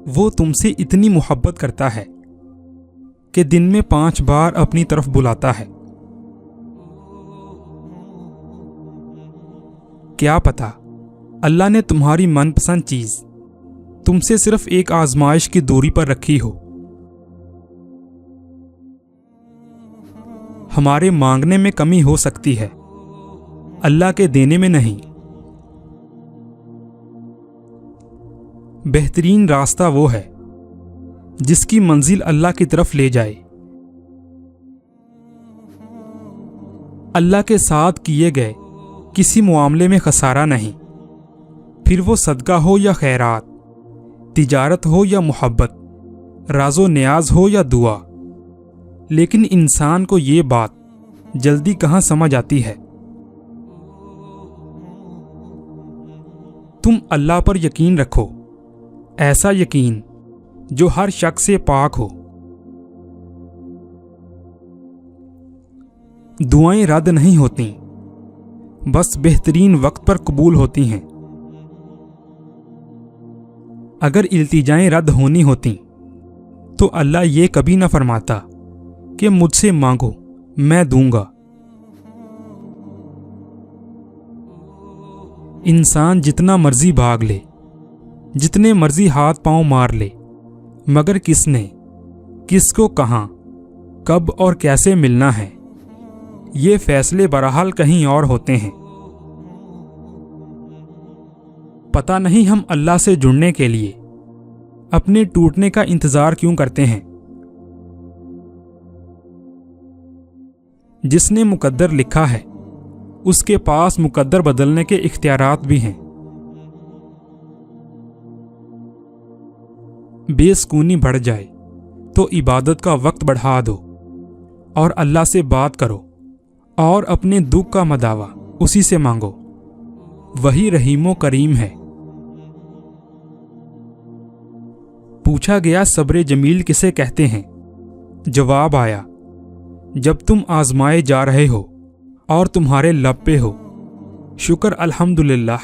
وہ تم سے اتنی محبت کرتا ہے کہ دن میں 5 بار اپنی طرف بلاتا ہے۔ کیا پتا اللہ نے تمہاری من پسند چیز تم سے صرف ایک آزمائش کی دوری پر رکھی ہو۔ ہمارے مانگنے میں کمی ہو سکتی ہے، اللہ کے دینے میں نہیں۔ بہترین راستہ وہ ہے جس کی منزل اللہ کی طرف لے جائے۔ اللہ کے ساتھ کیے گئے کسی معاملے میں خسارہ نہیں، پھر وہ صدقہ ہو یا خیرات، تجارت ہو یا محبت، راز و نیاز ہو یا دعا۔ لیکن انسان کو یہ بات جلدی کہاں سمجھ آتی ہے۔ تم اللہ پر یقین رکھو، ایسا یقین جو ہر شک سے پاک ہو۔ دعائیں رد نہیں ہوتیں، بس بہترین وقت پر قبول ہوتی ہیں۔ اگر التجائیں رد ہونی ہوتیں تو اللہ یہ کبھی نہ فرماتا کہ مجھ سے مانگو میں دوں گا۔ انسان جتنا مرضی بھاگ لے، جتنے مرضی ہاتھ پاؤں مار لے، مگر کس نے، کس کو کہاں، کب اور کیسے ملنا ہے، یہ فیصلے بہرحال کہیں اور ہوتے ہیں۔ پتہ نہیں ہم اللہ سے جڑنے کے لیے اپنے ٹوٹنے کا انتظار کیوں کرتے ہیں۔ جس نے مقدر لکھا ہے اس کے پاس مقدر بدلنے کے اختیارات بھی ہیں۔ بے سکونی بڑھ جائے تو عبادت کا وقت بڑھا دو اور اللہ سے بات کرو، اور اپنے دکھ کا مداوا اسی سے مانگو، وہی رحیم و کریم ہے۔ پوچھا گیا صبر جمیل کسے کہتے ہیں؟ جواب آیا، جب تم آزمائے جا رہے ہو اور تمہارے لب پہ ہو شکر الحمدللہ